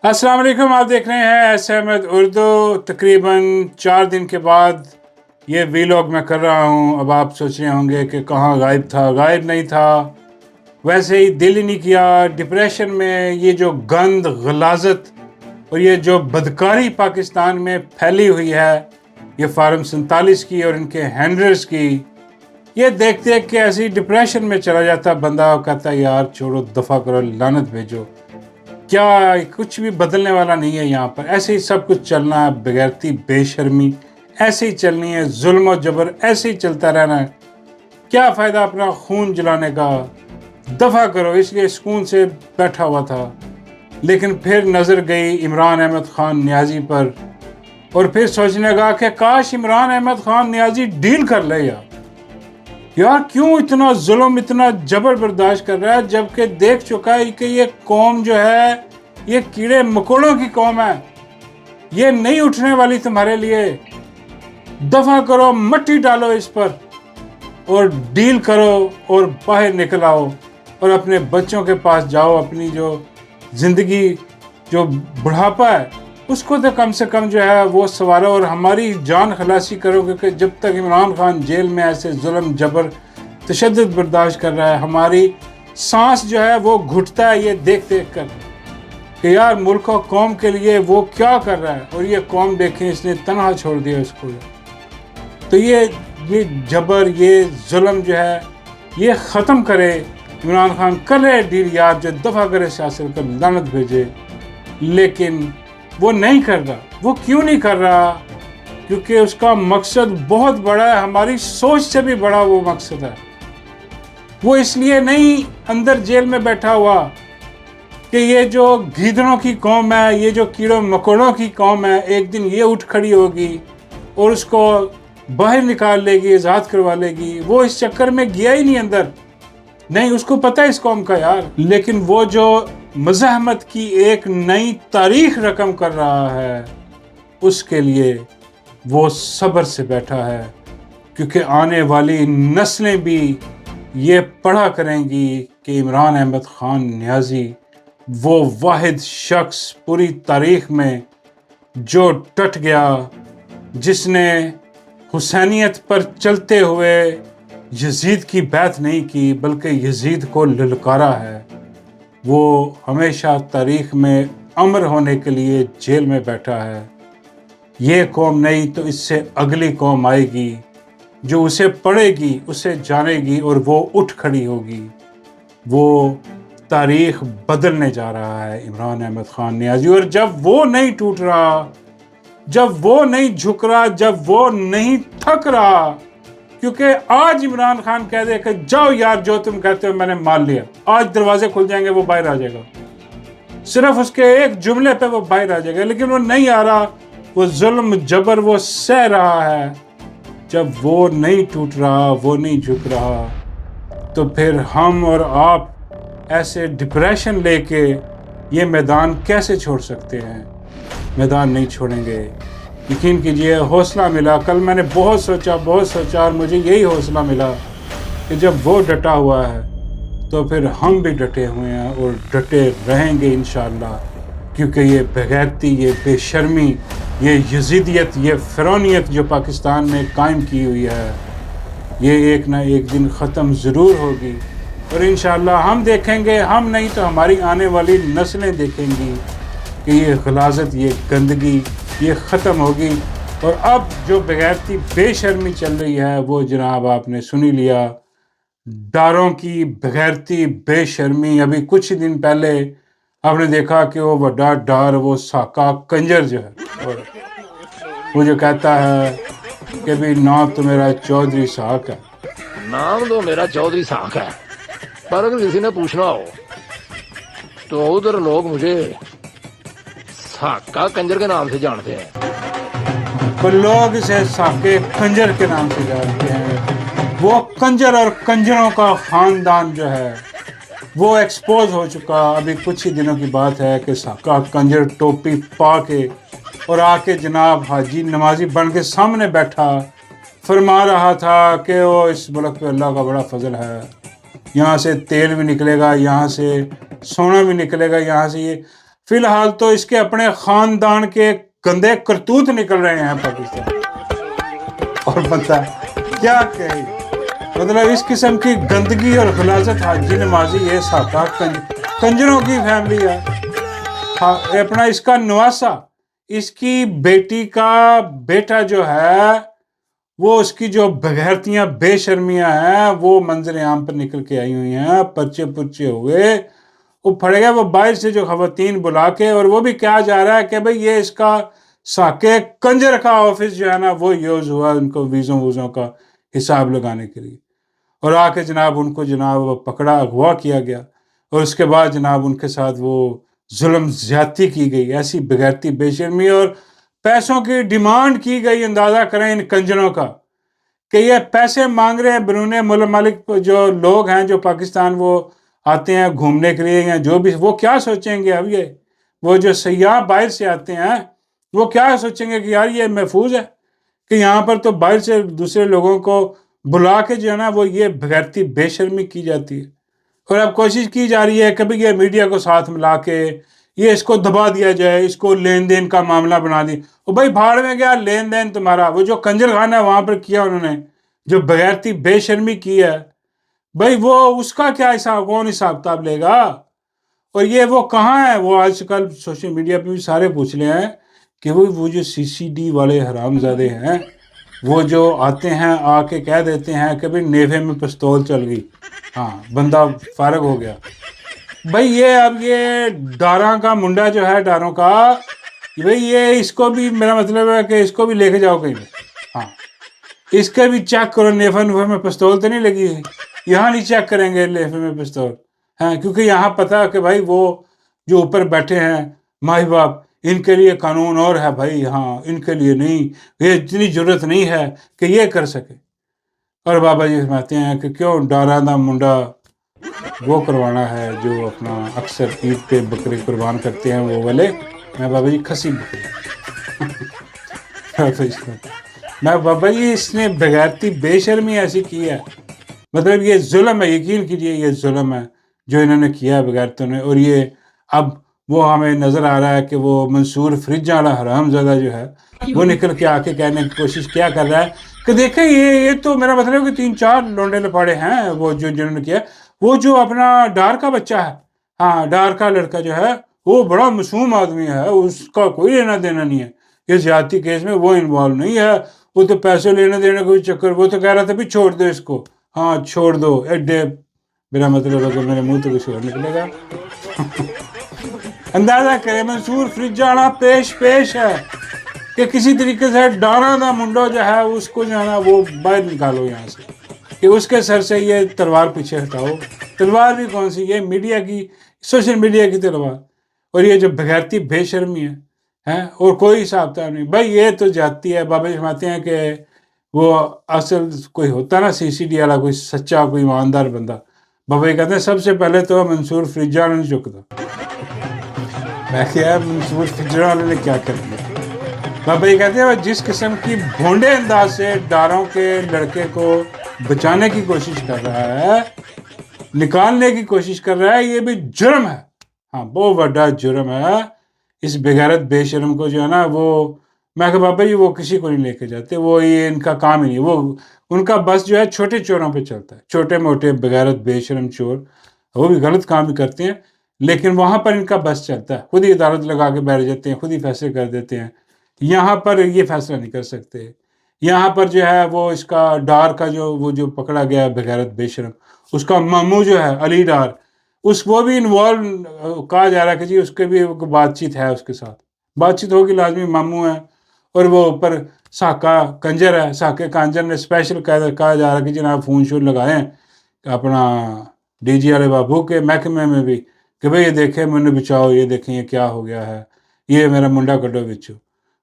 السلام علیکم، آپ دیکھ رہے ہیں ایس احمد اردو۔ تقریباً 4 دن کے بعد یہ ویلاگ میں کر رہا ہوں۔ اب آپ سوچ رہے ہوں گے کہ کہاں غائب تھا۔ غائب نہیں تھا، ویسے ہی دل ہی نہیں کیا۔ ڈپریشن میں یہ جو گند، غلاظت اور یہ جو بدکاری پاکستان میں پھیلی ہوئی ہے، یہ فارم 47 کی اور ان کے ہینڈلرز کی، یہ دیکھتے کہ ایسی ڈپریشن میں چلا جاتا بندہ، کہتا ہے یار چھوڑو، دفع کرو، لعنت بھیجو، کیا کچھ بھی بدلنے والا نہیں ہے یہاں پر۔ ایسے ہی سب کچھ چلنا ہے، بغیرتی، بے شرمی ایسے ہی چلنی ہے، ظلم و جبر ایسے ہی چلتا رہنا ہے۔ کیا فائدہ اپنا خون جلانے کا؟ دفع کرو۔ اس لیے سکون سے بیٹھا ہوا تھا، لیکن پھر نظر گئی عمران احمد خان نیازی پر، اور پھر سوچنے لگا کہ کاش عمران احمد خان نیازی ڈیل کر لے یار کیوں اتنا ظلم، اتنا جبر برداشت کر رہا ہے، جبکہ دیکھ چکا ہے کہ یہ قوم جو ہے یہ کیڑے مکوڑوں کی قوم ہے، یہ نہیں اٹھنے والی تمہارے لیے۔ دفع کرو، مٹی ڈالو اس پر اور ڈیل کرو اور باہر نکل آؤ اور اپنے بچوں کے پاس جاؤ۔ اپنی جو زندگی، جو بڑھاپا ہے، اس کو تو کم سے کم جو ہے وہ سنوارو اور ہماری جان خلاصی کرو، کیونکہ جب تک عمران خان جیل میں ایسے ظلم، جبر، تشدد برداشت کر رہا ہے، ہماری سانس جو ہے وہ گھٹتا ہے یہ دیکھ دیکھ کر کہ یار ملک و قوم کے لیے وہ کیا کر رہا ہے، اور یہ قوم دیکھیں اس نے تنہا چھوڑ دیا اس کو۔ تو یہ جبر، یہ ظلم جو ہے یہ ختم کرے عمران خان، کرے ڈیل یار، جو دفع کرے سیاست پر، لعنت بھیجے۔ لیکن وہ نہیں کر رہا۔ وہ کیوں نہیں کر رہا؟ کیونکہ اس کا مقصد بہت بڑا ہے، ہماری سوچ سے بھی بڑا وہ مقصد ہے۔ وہ اس لیے نہیں اندر جیل میں بیٹھا ہوا کہ یہ جو گیدڑوں کی قوم ہے، یہ جو کیڑوں مکوڑوں کی قوم ہے، ایک دن یہ اٹھ کھڑی ہوگی اور اس کو باہر نکال لے گی، آزاد کروا لے گی۔ وہ اس چکر میں گیا ہی نہیں اندر، نہیں اس کو پتہ ہے اس قوم کا یار۔ لیکن وہ جو مزاحمت کی ایک نئی تاریخ رقم کر رہا ہے، اس کے لیے وہ صبر سے بیٹھا ہے، کیونکہ آنے والی نسلیں بھی یہ پڑھا کریں گی کہ عمران احمد خان نیازی وہ واحد شخص پوری تاریخ میں جو ڈٹ گیا، جس نے حسینیت پر چلتے ہوئے یزید کی بیعت نہیں کی بلکہ یزید کو للکارا ہے۔ وہ ہمیشہ تاریخ میں امر ہونے کے لیے جیل میں بیٹھا ہے۔ یہ قوم نہیں تو اس سے اگلی قوم آئے گی جو اسے پڑھے گی، اسے جانے گی اور وہ اٹھ کھڑی ہوگی۔ وہ تاریخ بدلنے جا رہا ہے عمران احمد خان نیازی، اور جب وہ نہیں ٹوٹ رہا، جب وہ نہیں جھک رہا، جب وہ نہیں تھک رہا، کیونکہ آج عمران خان کہہ دے کہ جاؤ یار جو تم کہتے ہو میں نے مان لیا، آج دروازے کھل جائیں گے، وہ باہر آ جائے گا، صرف اس کے ایک جملے پہ وہ باہر آ جائے گا، لیکن وہ نہیں آ رہا، وہ ظلم جبر وہ سہ رہا ہے۔ جب وہ نہیں ٹوٹ رہا، وہ نہیں جھک رہا، تو پھر ہم اور آپ ایسے ڈپریشن لے کے یہ میدان کیسے چھوڑ سکتے ہیں؟ میدان نہیں چھوڑیں گے، یقین کیجئے۔ حوصلہ ملا، کل میں نے بہت سوچا اور مجھے یہی حوصلہ ملا کہ جب وہ ڈٹا ہوا ہے تو پھر ہم بھی ڈٹے ہوئے ہیں اور ڈٹے رہیں گے انشاءاللہ، کیونکہ یہ بغیرتی، یہ بے شرمی، یہ یزیدیت، یہ فرعونیت جو پاکستان میں قائم کی ہوئی ہے، یہ ایک نہ ایک دن ختم ضرور ہوگی، اور انشاءاللہ ہم دیکھیں گے، ہم نہیں تو ہماری آنے والی نسلیں دیکھیں گی کہ یہ غلاظت، یہ گندگی یہ ختم ہوگی۔ اور اب جو بغیرتی، بے شرمی چل رہی ہے وہ جناب آپ نے سنی لیا، ڈاروں کی بغیرتی، بے شرمی۔ ابھی کچھ دن پہلے آپ نے دیکھا کہ وہ بڑا ڈار، وہ ساکا کنجر جو ہے، وہ جو کہتا ہے کہ بھی نام تو میرا چودھری ساک ہے، نام تو میرا چودھری ساکھ ہے، پر اگر کسی نے پوچھنا ہو تو ادھر لوگ مجھے ساکا کنجر کے نام سے جانتے ہیں۔ تو لوگ اسے ساکے کنجر کے نام سے جانتے ہیں۔ وہ کنجر اور کنجروں کا خاندان جو ہے وہ ایکسپوز ہو چکا۔ ابھی کچھ ہی دنوں کی بات ہے کہ ساکا کنجر ٹوپی پا کے اور آ کے جناب حاجی نمازی بن کے سامنے بیٹھا، فرما رہا تھا کہ وہ اس ملک پہ اللہ کا بڑا فضل ہے، یہاں سے تیل بھی نکلے گا، یہاں سے سونا بھی نکلے گا، یہاں سے یہ فی الحال تو اس کے اپنے خاندان کے گندے کرتوت نکل رہے ہیں پاکستان، اور بندہ کیا کہے، مطلب اس قسم کی گندگی اور غلاظت حاجی نمازی یہ ساکا کنجروں کی فیملی ہے. اپنا اس کا نواسا، اس کی بیٹی کا بیٹا جو ہے، وہ اس کی جو بغیرتیاں بے شرمیاں ہیں وہ منظر عام پر نکل کے آئی ہوئی ہیں، پرچے پرچے ہوئے وہ پڑے گا، وہ باہر سے جو خواتین بلا کے، اور وہ بھی کیا جا رہا ہے کہ بھئی یہ اس کا ساکے کنجر کا آفس جو ہے نا وہ یوز ہوا ان کو ویزوں کا حساب لگانے کے لیے، اور آ کے جناب ان کو جناب پکڑا، اغوا کیا گیا، اور اس کے بعد جناب ان کے ساتھ وہ ظلم زیادتی کی گئی، ایسی بغیرتی بے شرمی، اور پیسوں کی ڈیمانڈ کی گئی. اندازہ کریں ان کنجروں کا کہ یہ پیسے مانگ رہے ہیں بیرون ملک جو لوگ ہیں جو پاکستان وہ آتے ہیں گھومنے کے لیے یا جو بھی، وہ کیا سوچیں گے اب، یہ وہ جو سیاح باہر سے آتے ہیں وہ کیا سوچیں گے کہ یار یہ محفوظ ہے کہ یہاں پر تو باہر سے دوسرے لوگوں کو بلا کے جو ہے نا وہ یہ بغیرتی بے شرمی کی جاتی ہے. اور اب کوشش کی جا رہی ہے کہ بھی یہ میڈیا کو ساتھ ملا کے یہ اس کو دبا دیا جائے، اس کو لین دین کا معاملہ بنا دی. وہ بھائی بھاڑ میں گیا لین دین تمہارا، وہ جو کنجر خانہ ہے وہاں پر کیا انہوں نے، جو بغیرتی بے شرمی کی ہے، بھائی وہ اس کا کیا حساب، کون حساب کتاب لے گا؟ اور یہ وہ کہاں ہے، وہ آج کل سوشل میڈیا پہ بھی سارے پوچھ رہے ہیں کہ وہ جو سی سی ڈی والے حرام زادے ہیں، وہ جو آتے ہیں آ کے کہہ دیتے ہیں کہ بھئی نیوے میں پستول چل گئی، ہاں بندہ فارغ ہو گیا. بھئی یہ اب یہ ڈاراں کا منڈا جو ہے ڈاروں کا، بھئی یہ اس کو بھی، میرا مطلب ہے کہ اس کو بھی لے کے جاؤ کہیں پہ، ہاں اس کے بھی چیک کرو نیفے میں پستول تو نہیں لگی ہے. یہاں نہیں چیک کریں گے نیفے میں پستول، ہاں کیونکہ یہاں پتہ کہ بھائی وہ جو اوپر بیٹھے ہیں مائی باپ، ان کے لیے قانون اور ہے بھائی، ہاں ان کے لیے نہیں، یہ اتنی ضرورت نہیں ہے کہ یہ کر سکے. اور بابا جی فرماتے ہیں کہ کیوں ڈاراں دا منڈا وہ کروانا ہے جو اپنا اکثر عید پہ بکرے قربان کرتے ہیں وہ والے، میں بابا جی کھسی بکری میں بابا جی اس نے بغیرتی بے شرمی ایسی کی ہے، مطلب یہ ظلم ہے، یقین کیجئے یہ ظلم ہے جو انہوں نے کیا ہے بغیرتوں نے. اور یہ اب وہ ہمیں نظر آ رہا ہے کہ وہ منصور فریج والا حرام زادہ جو ہے وہ نکل کے آ کے کہنے کی کوشش کیا کر رہا ہے کہ دیکھیں یہ تو میرا مطلب کہ 3-4 لونڈے لپاڑے ہیں وہ جو جنہوں نے کیا، وہ جو اپنا ڈار کا بچہ ہے، ہاں ڈار کا لڑکا جو ہے وہ بڑا معصوم آدمی ہے، اس کا کوئی لینا دینا نہیں ہے، یہ زیادتی کیس میں وہ انوالو نہیں ہے، وہ تو پیسے لینے دینے کوئی چکر، وہ تو کہہ رہا تھا بھی چھوڑ دو اس کو، ہاں چھوڑ دو ایڈے، میرا مطلب ہے کہ میرے منہ تو کچھ اور نکلے گا. اندازہ کرے منصور فریجانا پیش ہے کہ کسی طریقے سے ڈاراں دا منڈا جو ہے اس کو جو ہے نا وہ باہر نکالو یہاں سے، کہ اس کے سر سے یہ تلوار پیچھے ہٹاؤ. تلوار بھی کون سی، یہ میڈیا کی، سوشل میڈیا کی تلوار، اور یہ جو بغیرتی بے شرمی ہے اور کوئی حساب کتاب نہیں. بھائی یہ تو جاتی ہے. بابا جی فرماتے ہیں کہ وہ اصل کوئی ہوتا نا سی سی ڈی والا کوئی سچا کوئی ایماندار بندہ، بابا جی کہتے ہیں سب سے پہلے تو منصور فریجانا نہیں چکتا. میں کہا منصور فریجانا والے نے کیا کر دیا؟ بابا جی کہتے ہیں وہ جس قسم کی بھونڈے انداز سے ڈاروں کے لڑکے کو بچانے کی کوشش کر رہا ہے، نکالنے کی کوشش کر رہا ہے، یہ بھی جرم ہے، ہاں بہت بڑا جرم ہے. اس بغیرت بے شرم کو جو ہے نا وہ، میں کہ بابا جی وہ کسی کو نہیں لے کے جاتے، وہ یہ ان کا کام ہی نہیں، وہ ان کا بس جو ہے چھوٹے چوروں پہ چلتا ہے، چھوٹے موٹے بغیرت بے شرم چور وہ بھی غلط کام ہی کرتے ہیں لیکن وہاں پر ان کا بس چلتا ہے، خود ہی عدالت لگا کے بیٹھ جاتے ہیں، خود ہی فیصلے کر دیتے ہیں. یہاں پر یہ فیصلہ نہیں کر سکتے. یہاں پر جو ہے وہ اس کا ڈار کا جو وہ جو پکڑا گیا ہے بغیرت بے شرم، اس کا ماموں جو ہے علی ڈار، وہ بھی انوالو کہا جا رہا ہے کہ جی اس کے بھی بات چیت ہے، اس کے ساتھ بات چیت ہوگی لازمی، ماموں ہے. اور وہ اوپر ساکا کنجر ہے، ساکے کانجر نے اسپیشل کہا جا رہا ہے کہ جناب فون شون لگائیں اپنا ڈی جی والے بابو کے محکمے میں بھی کہ بھئی یہ دیکھیں منہ بچاؤ، یہ دیکھیں یہ کیا ہو گیا ہے، یہ میرا منڈا کٹو بچو،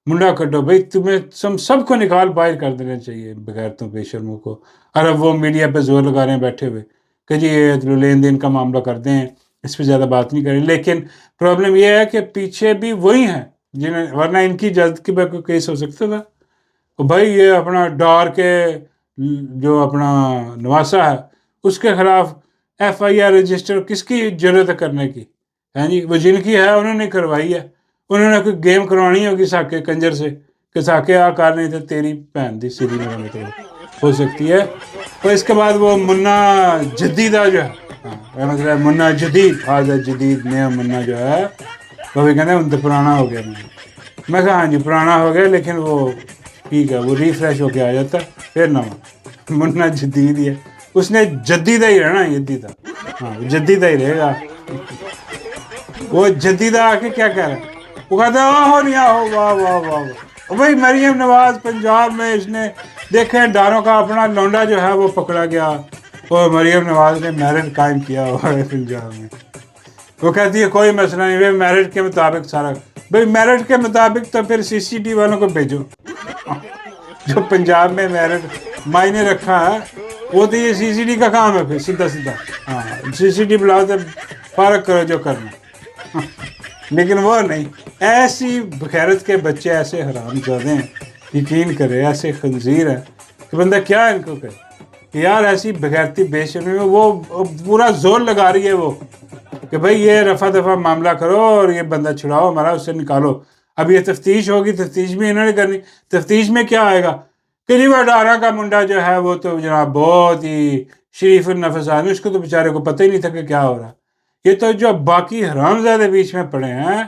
منڈا کٹو بھئی، تمہیں سب کو نکال باہر کر دینا چاہیے بغیرتوں بے شرموں کو. اور اب وہ میڈیا پہ زور لگا رہے ہیں بیٹھے ہوئے کہ جی یہ لین دین کا معاملہ کرتے ہیں، اس پہ زیادہ بات نہیں کریں. لیکن پرابلم یہ ہے کہ پیچھے بھی وہی ہیں جنہیں، ورنہ ان کی جد کی کوئی کیس ہو سکتا تھا. بھائی یہ اپنا ڈار کے جو اپنا نواسا ہے اس کے خلاف ایف آئی آر رجسٹر کس کی ضرورت ہے کرنے کی؟ ہیں جی، وہ جن کی ہے انہوں نے کروائی ہے، انہوں نے کوئی گیم کروانی ہوگی ساکے کنجر سے کہ ساکے آ کر نہیں تو تیری بہن دی سیدھی، میرا مطلب ہو سکتی ہے۔ اور اس کے بعد وہ منا جدیدہ جو ہے، ہاں مطلب منا جدید، حاضر جدید نیا منا جو ہے، وہ بھی کہتے ہیں ان تو پرانا ہو گیا میں کہا ہاں جی پرانا ہو گیا، لیکن وہ ٹھیک ہے، وہ ریفریش ہو کے آ جاتا ہے پھر نواں منا جدید ہی ہے، اس نے جدیدہ ہی رہنا، جدیدہ، ہاں جدیدہ ہی رہے گا۔ وہ جدیدہ آ کے کیا کہہ رہا ہے، وہ کہتا ہے آہو نہیں آہو، واہ واہ واہ واہ، بھائی مریم نواز پنجاب میں اس نے دیکھیں ڈاروں کا اپنا لونڈا جو ہے وہ پکڑا گیا، اور مریم نواز نے میرٹ قائم کیا ہوا ہے پنجاب میں۔ وہ کہتی ہے کوئی مسئلہ نہیں، بھائی میرٹ کے مطابق سارا، بھائی میرٹ کے مطابق تو پھر سی سی ٹی والوں کو بھیجو جو پنجاب میں میرٹ معنی رکھا ہے، وہ تو یہ سی سی ٹی کا کام ہے، پھر سیدھا سیدھا ہاں سی سی ٹی بلاؤ تو فارغ کرو جو کرنا، لیکن وہ نہیں، ایسی بغیرت کے بچے، ایسے حرام زادے ہیں، یقین کرے ایسے خنزیر ہیں کہ بندہ کیا ان کو کہے کہ یار ایسی بغیرتی بے شرمی میں وہ پورا زور لگا رہی ہے وہ کہ بھئی یہ رفع دفع معاملہ کرو اور یہ بندہ چھڑاؤ ہمارا، اس سے نکالو۔ اب یہ تفتیش ہوگی، تفتیش بھی انہوں نے کرنی، تفتیش میں کیا آئے گا کہ جی وہ ڈارا کا منڈا جو ہے وہ تو جناب بہت ہی شریف النفس آدمی، اس کو تو بیچارے کو پتہ ہی نہیں تھا کہ کیا ہو رہا۔ یہ تو جو باقی حرامزادے بیچ میں پڑے ہیں،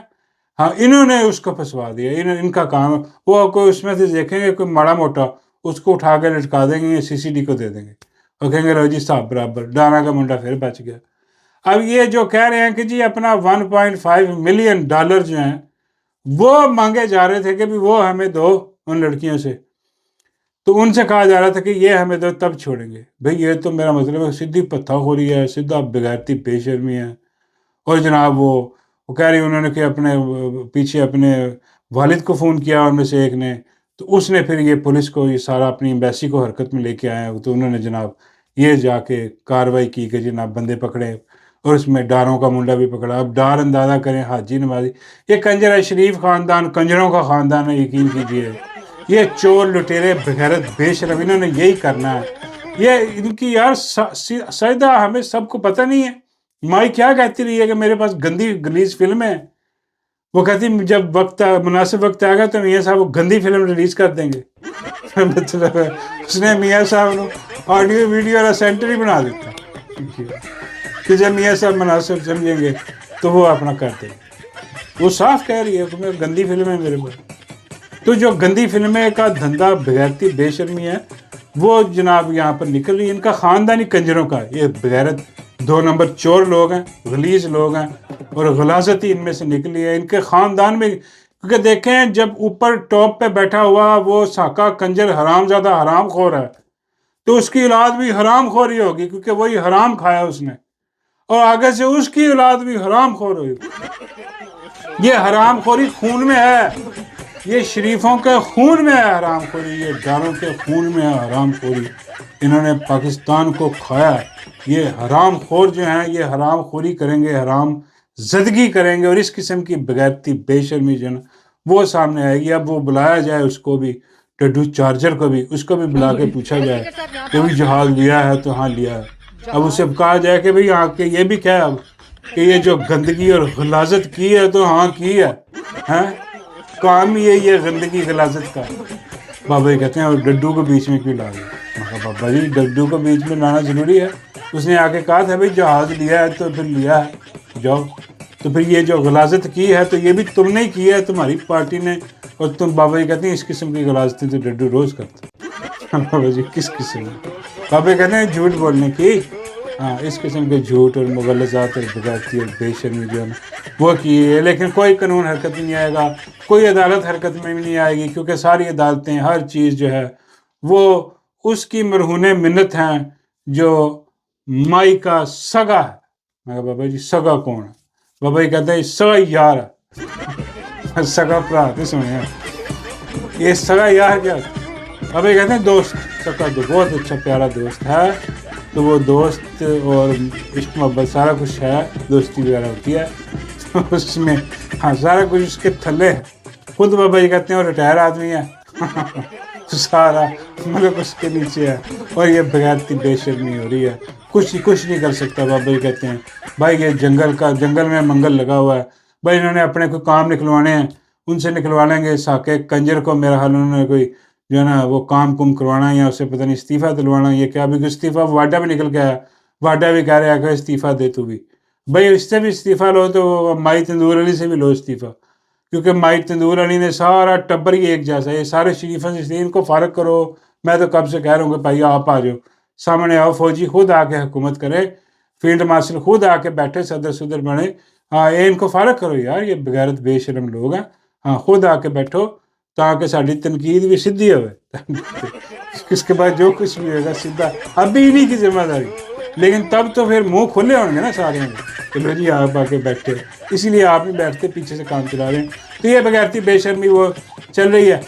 ہاں انہوں نے اس کو پھنسوا دیا، ان کا کام ہے، وہ کوئی اس میں سے دیکھیں گے کوئی ماڑا موٹا، اس کو اٹھا کے لٹکا دیں گے، سی سی ٹی کو دے دیں گے اور کہیں گے لو جی صاحب برابر، ڈارا کا منڈا پھر بچ گیا۔ اب یہ جو کہہ رہے ہیں کہ جی اپنا 1.5 ملین ڈالر جو ہیں وہ مانگے جا رہے تھے کہ بھی وہ ہمیں دو ان لڑکیوں سے، تو ان سے کہا جا رہا تھا کہ یہ ہمیں دو تب چھوڑیں گے۔ بھئی یہ تو میرا مطلب ہے سیدھی پتھا خوری ہے، سیدھا بغیرتی بے شرمی ہے۔ اور جناب وہ کہہ رہی انہوں نے کہ اپنے پیچھے اپنے والد کو فون کیا ان میں سے ایک نے، تو اس نے پھر یہ پولیس کو یہ سارا اپنی ایمبیسی کو حرکت میں لے کے آئے ہیں، تو انہوں نے جناب یہ جا کے کارروائی کی کہ جناب بندے پکڑے، اور اس میں ڈاروں کا منڈا بھی پکڑا۔ اب ڈار اندازہ کریں حاجی نمازی، یہ کنجر ہے، شریف خاندان کنجروں کا خاندان ہے، یقین کیجئے، یہ چور لٹیرے بغیرت بے شرم، انہوں نے یہی کرنا ہے۔ یہ ان کی یار سجدہ ہمیں سب کو پتہ نہیں ہے، مائی کیا کہتی رہی ہے کہ میرے پاس گندی گلیز فلم ہے، وہ کہتی جب وقت مناسب وقت آئے گا تو میاں صاحب وہ گندی فلم ریلیز کر دیں گے مطلب ہے اس نے میاں صاحب نے آڈیو ویڈیو والا سینٹر ہی بنا دیتا کہ جب میاں صاحب مناسب سمجھیں گے تو وہ اپنا کرتے ہیں۔ وہ صاف کہہ رہی ہے کہ میں گندی فلم ہے میرے پاس، تو جو گندی فلمیں کا دھندا بغیرتی بے شرمی ہے وہ جناب یہاں پر نکل رہی ہے، ان کا خاندانی کنجروں کا، یہ بغیرت 2 نمبر چور لوگ ہیں، غلیظ لوگ ہیں، اور غلاظت ہی ان میں سے نکلی ہے ان کے خاندان میں، کیونکہ دیکھیں جب اوپر ٹاپ پہ بیٹھا ہوا وہ ساکا کنجر حرام زادہ حرام خور ہے، تو اس کی اولاد بھی حرام خوری ہوگی کیونکہ وہی حرام کھایا اس نے، اور آگے سے اس کی اولاد بھی حرام خور ہوگی۔ یہ حرام خوری خون میں ہے، یہ شریفوں کے خون میں ہے حرام خوری، یہ ڈاروں کے خون میں ہے حرام خوری، انہوں نے پاکستان کو کھایا۔ یہ حرام خور جو ہیں یہ حرام خوری کریں گے، حرام زدگی کریں گے، اور اس قسم کی بغیرتی بے شرمی جو ہے وہ سامنے آئے گی۔ اب وہ بلایا جائے اس کو بھی، ٹڈو چارجر کو بھی، اس کو بھی بلا کے پوچھا جائے کہ بھی جہاز لیا ہے تو ہاں لیا ہے، اب اسے کہا جائے کہ بھئی آ کے یہ بھی کہا اب کہ یہ جو گندگی اور غلاظت کی ہے تو ہاں کی ہے، ہاں کام ہی ہے یہ گندگی غلاظت کا۔ بابا جی کہتے ہیں اور ڈڈو کو بیچ میں کیوں لا گیا؟ میں کہا بابا جی ڈڈو کو بیچ میں لانا ضروری ہے، اس نے آ کے کہا تھا بھئی جہاز لیا ہے تو پھر لیا ہے جاؤ، تو پھر یہ جو غلاظت کی ہے تو یہ بھی تم نے کی ہے، تمہاری پارٹی نے، اور تم بابا جی کہتے ہیں اس قسم کی غلاظتیں تو ڈڈو روز کرتا۔ بابا جی کس قسم کی؟ بابا جی کہتے ہیں جھوٹ بولنے کی، ہاں اس قسم کے جھوٹ اور مغلظات اور بغیرتی اور بے شرمی جو ہے وہ کی ہے، لیکن کوئی قانون حرکت میں نہیں آئے گا، کوئی عدالت حرکت میں بھی نہیں آئے گی، کیونکہ ساری عدالتیں ہر چیز جو ہے وہ اس کی مرہون منت ہیں جو مائی کا سگا ہے۔ میں کہا بابا جی سگا کون ہے؟ بابا جی کہتے ہیں سگا یار ہے، سگا پرا تو سنے یہ سگا یار کیا؟ بابا جی کہتے ہیں دوست، سگا تو بہت اچھا پیارا دوست ہے، تو وہ دوست اور عشق محبت سارا کچھ ہے، دوستی وغیرہ ہوتی ہے اس میں، ہاں سارا کچھ اس کے تھلے ہے۔ خود بابا جی کہتے ہیں وہ ریٹائر آدمی ہے تو سارا ملک اس کے نیچے ہے، اور یہ بغیرتی بے شرمی ہو رہی ہے، کچھ نہیں کر سکتا۔ بابا جی کہتے ہیں بھائی یہ جنگل میں منگل لگا ہوا ہے، بھائی انہوں نے اپنے کوئی کام نکلوانے ہیں، ان سے نکلوا لیں گے۔ ساکے کنجر کو میرا حال انہوں نے کوئی جو ہے نا وہ کام کروانا ہے، یا اسے پتہ نہیں استعفیٰ دلوانا، یہ کیا بھی استعفیٰ واڈا بھی نکل کے آیا، واڈا بھی کہہ رہا ہے کہ استعفیٰ دے تو بھی، بھائی اس سے بھی استعفیٰ لو تو مائی تندور علی سے بھی لو استعفیٰ، کیونکہ مائی تندور علی نے سارا ٹبر ہی ایک جیسا ہے، یہ سارے شریفوں سے ان کو فارغ کرو۔ میں تو کب سے کہہ رہا ہوں کہ بھائی آپ آ جاؤ سامنے آؤ، فوجی خود آ کے حکومت کرے، فیلڈ مارشل خود آ کے بیٹھے، صدر بنے، ہاں یہ ان کو فارغ کرو یار، یہ بغیرت بے شرم لوگ ہیں، ہاں خود آ کے بیٹھو تاکہ ساری تنقید بھی سیدھی ہوئے، اس کے بعد جو کچھ بھی ہوگا سیدھا ابھی انہیں کی ذمہ داری، لیکن تب تو پھر منہ کھلے ہوں گے نا سارے میں کہ لو جی آپ آ کے بیٹھے، اسی لیے آپ نہیں بیٹھتے، پیچھے سے کام چلا رہے ہیں۔ تو یہ بغیرتی بے شرمی وہ چل رہی ہے۔